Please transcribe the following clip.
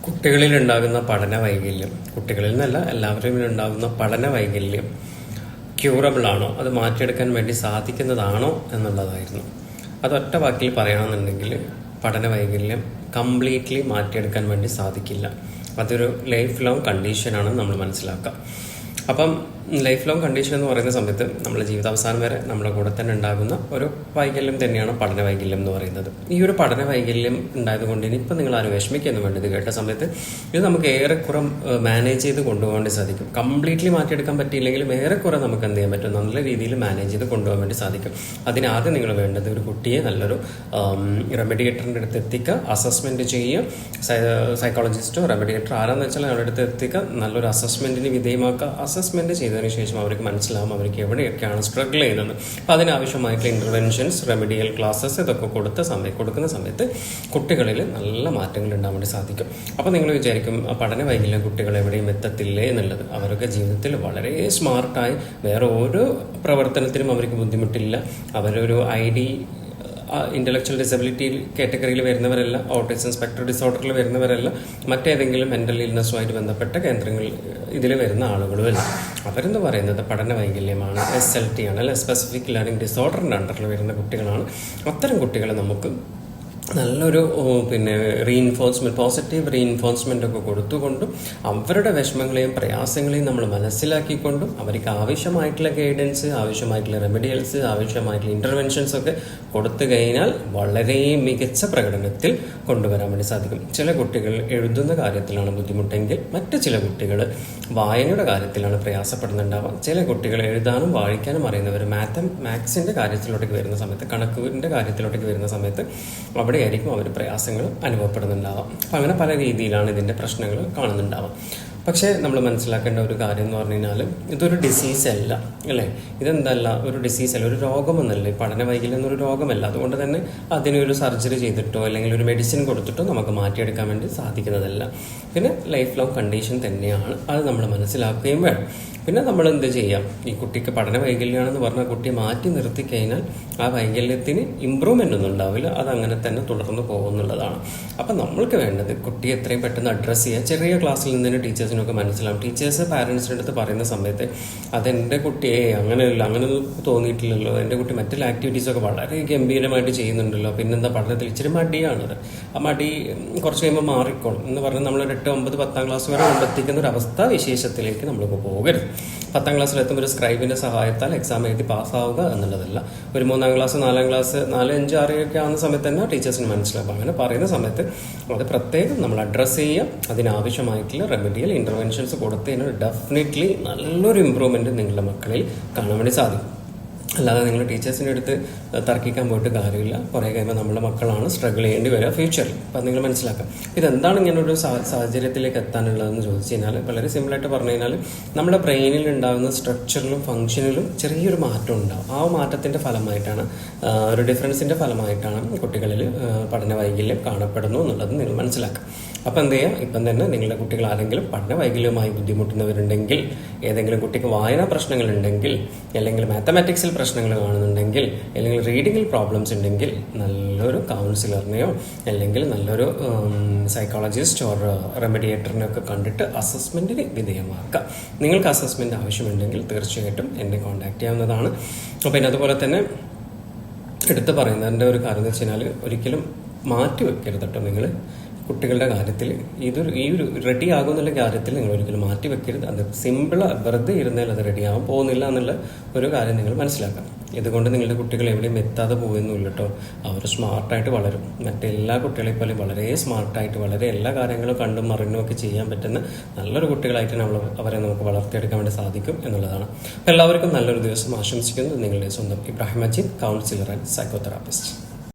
കുട്ടികളിൽ ഉണ്ടാകുന്ന പഠന വൈകല്യം, കുട്ടികളിൽ നിന്നല്ല എല്ലാവരും ഉണ്ടാകുന്ന പഠന വൈകല്യം ക്യൂറബിൾ ആണോ, അത് മാറ്റിയെടുക്കാൻ വേണ്ടി സാധിക്കുന്നതാണോ എന്നുള്ളതായിരുന്നു. അതൊറ്റ വാക്കിൽ പറയുകയാണെന്നുണ്ടെങ്കിൽ പഠന വൈകല്യം കംപ്ലീറ്റ്ലി മാറ്റിയെടുക്കാൻ വേണ്ടി സാധിക്കില്ല. അതൊരു ലൈഫ് ലോങ് കണ്ടീഷനാണ് നമ്മൾ മനസ്സിലാക്കുക. അപ്പം ലൈഫ് ലോങ് കണ്ടീഷൻ എന്ന് പറയുന്ന സമയത്ത് നമ്മുടെ ജീവിതാവസാനം വരെ നമ്മുടെ കൂടെ തന്നെ ഉണ്ടാകുന്ന ഒരു വൈകല്യം തന്നെയാണ് പഠന വൈകല്യം എന്ന് പറയുന്നത്. ഈ ഒരു പഠന വൈകല്യം ഉണ്ടായതുകൊണ്ട് ഇനിയിപ്പോൾ നിങ്ങൾ ആരും വിഷമിക്കുന്നു വേണ്ടത് കേട്ട സമയത്ത് ഇത് നമുക്ക് ഏറെക്കുറെ മാനേജ് ചെയ്ത് കൊണ്ടുപോകാൻ സാധിക്കും. കംപ്ലീറ്റ്ലി മാറ്റിയെടുക്കാൻ പറ്റിയില്ലെങ്കിലും ഏറെക്കുറെ നമുക്ക് എന്ത് ചെയ്യാൻ പറ്റും, നല്ല രീതിയിൽ മാനേജ് ചെയ്ത് കൊണ്ടുപോകാൻ വേണ്ടി സാധിക്കും. അതിനാദ്യം നിങ്ങൾ വേണ്ടത് ഒരു കുട്ടിയെ നല്ലൊരു റെമഡിയേറ്ററിൻ്റെ അടുത്ത് എത്തിക്കുക, അസസ്മെന്റ് ചെയ്യുക. സൈക്കോളജിസ്റ്റോ റെമഡിയേറ്റർ ആരാന്ന് വെച്ചാൽ അവരുടെ അടുത്ത് എത്തിക്കുക, നല്ലൊരു അസസ്മെന്റിന് വിധേയമാക്കുക. അസസ്മെന്റ് ചെയ്തതിനു ശേഷം അവർക്ക് മനസ്സിലാവും അവർക്ക് എവിടെയൊക്കെയാണ് സ്ട്രഗിൾ ചെയ്യുന്നത്. അപ്പോൾ അതിനാവശ്യമായിട്ടുള്ള ഇന്റർവെൻഷൻസ്, റെമഡിയൽ ക്ലാസ്സസ് ഇതൊക്കെ കൊടുക്കുന്ന സമയത്ത് കുട്ടികളിൽ നല്ല മാറ്റങ്ങൾ ഉണ്ടാവാൻ വേണ്ടി സാധിക്കും. അപ്പോൾ നിങ്ങൾ വിചാരിക്കും പഠന വൈകല്യം കുട്ടികൾ എവിടെയും എത്തത്തില്ലേ എന്നുള്ളത്. അവരൊക്കെ ജീവിതത്തിൽ വളരെ സ്മാർട്ടായി വേറെ ഓരോ പ്രവർത്തനത്തിനും അവർക്ക് ബുദ്ധിമുട്ടില്ല. അവരൊരു ഇന്റലക്ച്വൽ ഡിസബിലിറ്റി കാറ്റഗറിയിൽ വരുന്നവരല്ല, ഓട്ടിസം സ്പെക്ട്രം ഡിസോർഡറിൽ വരുന്നവരല്ല, മറ്റേതെങ്കിലും മെന്റൽ ഇൽനെസ്സുമായിട്ട് ബന്ധപ്പെട്ട കേന്ദ്രങ്ങൾ ഇതിൽ വരുന്ന ആളുകളുമല്ല. അവരെന്ന് പറയുന്നത് പഠന വൈകല്യമാണ്, SLT ആണ്, അല്ലെ സ്പെസിഫിക് ലേണിംഗ് ഡിസോർഡറിൻ്റെ അണ്ടറിൽ വരുന്ന കുട്ടികളാണ്. അത്തരം കുട്ടികളെ നമുക്ക് നല്ലൊരു റീഇൻഫോഴ്സ്മെന്റ്, പോസിറ്റീവ് റീഇൻഫോഴ്സ്മെന്റ് ഒക്കെ കൊടുത്തുകൊണ്ടും അവരുടെ വിഷമങ്ങളെയും പ്രയാസങ്ങളെയും നമ്മൾ മനസ്സിലാക്കിക്കൊണ്ടും അവർക്ക് ആവശ്യമായിട്ടുള്ള ഗൈഡൻസ്, ആവശ്യമായിട്ടുള്ള റെമഡിയൽസ്, ആവശ്യമായിട്ടുള്ള ഇന്റർവെൻഷൻസ് ഒക്കെ കൊടുത്തു കഴിഞ്ഞാൽ വളരെ മികച്ച പ്രകടനത്തിൽ കൊണ്ടുവരാൻ വേണ്ടി സാധിക്കും. ചില കുട്ടികൾ എഴുതുന്ന കാര്യത്തിലാണ് ബുദ്ധിമുട്ടെങ്കിൽ മറ്റ് ചില കുട്ടികൾ വായനയുടെ കാര്യത്തിലാണ് പ്രയാസപ്പെടുന്നുണ്ടാവാം. ചില കുട്ടികൾ എഴുതാനും വായിക്കാനും അറിയുന്നവർ മാത്സിന്റെ കാര്യത്തിലോട്ടേക്ക് വരുന്ന സമയത്ത്, കണക്കിന്റെ കാര്യത്തിലോട്ടേക്ക് വരുന്ന സമയത്ത് അവിടെയായിരിക്കും അവർ പ്രയാസങ്ങൾ അനുഭവപ്പെടുന്നുണ്ടാവാം. അപ്പം അങ്ങനെ പല രീതിയിലാണ് ഇതിൻ്റെ പ്രശ്നങ്ങൾ കാണുന്നുണ്ടാവാം. പക്ഷേ നമ്മൾ മനസ്സിലാക്കേണ്ട ഒരു കാര്യം എന്ന് പറഞ്ഞു കഴിഞ്ഞാൽ ഇതൊരു ഡിസീസ് അല്ല, അല്ലേ? ഇതെന്തല്ല, ഒരു ഡിസീസ് അല്ല, ഒരു രോഗമൊന്നല്ല. ഈ പഠന വൈകല്യം എന്നൊരു രോഗമല്ല. അതുകൊണ്ട് തന്നെ അതിനൊരു സർജറി ചെയ്തിട്ടോ അല്ലെങ്കിൽ ഒരു മെഡിസിൻ കൊടുത്തിട്ടോ നമുക്ക് മാറ്റിയെടുക്കാൻ വേണ്ടി സാധിക്കുന്നതല്ല. പിന്നെ ലൈഫ് ലോങ് കണ്ടീഷൻ തന്നെയാണ്, അത് നമ്മൾ മനസ്സിലാക്കുകയും വേണം. പിന്നെ നമ്മൾ എന്ത് ചെയ്യാം, ഈ കുട്ടിക്ക് പഠന വൈകല്യമാണെന്ന് പറഞ്ഞാൽ കുട്ടിയെ മാറ്റി നിർത്തി കഴിഞ്ഞാൽ ആ വൈകല്യത്തിന് ഇമ്പ്രൂവ്മെന്റ് ഒന്നും ഉണ്ടാവില്ല, അത് അങ്ങനെ തന്നെ തുടർന്ന് പോകുന്നുള്ളതാണ്. അപ്പം നമ്മൾക്ക് വേണ്ടത് കുട്ടിയെ എത്രയും പെട്ടെന്ന് അഡ്രസ്സ് ചെയ്യുക. ചെറിയ ക്ലാസ്സിൽ നിന്ന് തന്നെ ടീച്ചേഴ്സിനൊക്കെ മനസ്സിലാവും. ടീച്ചേഴ്സ് പാരൻസിൻ്റെ അടുത്ത് പറയുന്ന സമയത്ത് അതെൻ്റെ കുട്ടിയെ അങ്ങനെയൊന്നും തോന്നിയിട്ടില്ലല്ലോ, എൻ്റെ കുട്ടി മറ്റുള്ള ആക്ടിവിറ്റീസൊക്കെ വളരെ ഗംഭീരമായിട്ട് ചെയ്യുന്നുണ്ടല്ലോ, പിന്നെന്താ പഠനത്തിൽ ഇച്ചിരി മടിയാണത്, ആ മടി കുറച്ച് കഴിയുമ്പോൾ മാറിക്കോളും എന്ന് പറഞ്ഞാൽ നമ്മൾ 8, 9, 10 ക്ലാസ് വരെ കൊണ്ടെത്തിക്കുന്ന ഒരു അവസ്ഥ വിശേഷത്തിലേക്ക് നമ്മളിപ്പോൾ പോകരുത്. 10ാം ക്ലാസ്സിൽ എത്തുമ്പോൾ ഒരു സ്ക്രൈബിന്റെ സഹായത്താൽ എക്സാം എഴുതി പാസ്സാവുക എന്നുള്ളതല്ല. ഒരു 3ാം ക്ലാസ്, 4ാം ക്ലാസ്, 4, 5, 6 ഒക്കെ ആവുന്ന സമയത്ത് തന്നെ ടീച്ചേഴ്സിന് മനസ്സിലാക്കും. അങ്ങനെ പറയുന്ന സമയത്ത് അത് പ്രത്യേകം നമ്മൾ അഡ്രസ്സ് ചെയ്യുക. അതിനാവശ്യമായിട്ടുള്ള റെമഡിയൽ ഇന്റർവെൻഷൻസ് കൊടുത്തു കഴിഞ്ഞാൽ ഡെഫിനറ്റ്ലി നല്ലൊരു ഇമ്പ്രൂവ്മെന്റ് നിങ്ങളുടെ മക്കളിൽ കാണാൻ വേണ്ടി സാധിക്കും. അല്ലാതെ നിങ്ങൾ ടീച്ചേഴ്സിൻ്റെ അടുത്ത് തർക്കിക്കാൻ പോയിട്ട് കാര്യമില്ല. കുറേ കഴിയുമ്പോൾ നമ്മുടെ മക്കളാണ് സ്ട്രഗിൾ ചെയ്യേണ്ടി വരിക ഫ്യൂച്ചറിൽ. അപ്പം നിങ്ങൾ മനസ്സിലാക്കാം. ഇതെന്താണ് ഇങ്ങനൊരു സാഹചര്യത്തിലേക്ക് എത്താനുള്ളതെന്ന് ചോദിച്ചു കഴിഞ്ഞാൽ വളരെ സിമ്പിളായിട്ട് പറഞ്ഞു കഴിഞ്ഞാൽ നമ്മുടെ ബ്രെയിനിൽ ഉണ്ടാകുന്ന സ്ട്രക്ചറിലും ഫംഗ്ഷനിലും ചെറിയൊരു മാറ്റം ഉണ്ടാവും. ആ മാറ്റത്തിൻ്റെ ഫലമായിട്ടാണ്, ഒരു ഡിഫറൻസിൻ്റെ ഫലമായിട്ടാണ് കുട്ടികളിൽ പഠന വൈകല്യം കാണപ്പെടുന്നു എന്നുള്ളത് നിങ്ങൾ മനസ്സിലാക്കാം. അപ്പം എന്ത് ചെയ്യുക, ഇപ്പം തന്നെ നിങ്ങളുടെ കുട്ടികൾ ആരെങ്കിലും പഠന വൈകല്യവുമായി ബുദ്ധിമുട്ടുന്നവരുണ്ടെങ്കിൽ, ഏതെങ്കിലും കുട്ടിക്ക് വായനാ പ്രശ്നങ്ങളുണ്ടെങ്കിൽ, അല്ലെങ്കിൽ മാത്തമാറ്റിക്സിൽ പ്രശ്നങ്ങൾ കാണുന്നുണ്ടെങ്കിൽ, അല്ലെങ്കിൽ റീഡിങ്ങിൽ പ്രോബ്ലംസ് ഉണ്ടെങ്കിൽ നല്ലൊരു കൗൺസിലറിനെയോ അല്ലെങ്കിൽ നല്ലൊരു സൈക്കോളജിസ്റ്റ് ഓർ റെമഡിയേറ്ററിനെ ഒക്കെ കണ്ടിട്ട് അസസ്മെന്റിന് വിധേയമാക്കുക. നിങ്ങൾക്ക് അസസ്മെന്റ് ആവശ്യമുണ്ടെങ്കിൽ തീർച്ചയായിട്ടും എന്നെ കോൺടാക്ട് ചെയ്യാവുന്നതാണ്. പിന്നെ അതുപോലെ തന്നെ എടുത്ത് പറയുന്നതിൻ്റെ ഒരു കാര്യം എന്ന് വെച്ച് കഴിഞ്ഞാൽ ഒരിക്കലും മാറ്റി വെക്കരുത് കേട്ടോ. നിങ്ങൾ കുട്ടികളുടെ കാര്യത്തിൽ ഈ ഒരു റെഡി ആകുന്നുള്ള കാര്യത്തിൽ നിങ്ങൾ ഒരിക്കലും മാറ്റി വെക്കരുത്. അത് സിമ്പിള് വെറുതെ ഇരുന്നാൽ അത് റെഡിയാവാൻ പോകുന്നില്ല എന്നുള്ള ഒരു കാര്യം നിങ്ങൾ മനസ്സിലാക്കാം. ഇതുകൊണ്ട് നിങ്ങളുടെ കുട്ടികൾ എവിടെയും എത്താതെ പോകുന്നില്ല കേട്ടോ. അവർ സ്മാർട്ടായിട്ട് വളരും. മറ്റെല്ലാ കുട്ടികളെ പോലെ വളരെ സ്മാർട്ടായിട്ട് വളരെ എല്ലാ കാര്യങ്ങളും കണ്ടും മറിഞ്ഞും ഒക്കെ ചെയ്യാൻ പറ്റുന്ന നല്ലൊരു കുട്ടികളായിട്ട് അവരെ നമുക്ക് വളർത്തിയെടുക്കാൻ വേണ്ടി സാധിക്കും എന്നുള്ളതാണ്. എല്ലാവർക്കും നല്ലൊരു ദിവസം ആശംസിക്കുന്നു. നിങ്ങളുടെ സ്വന്തം Ibrahim Majeed, councillor and psychotherapist.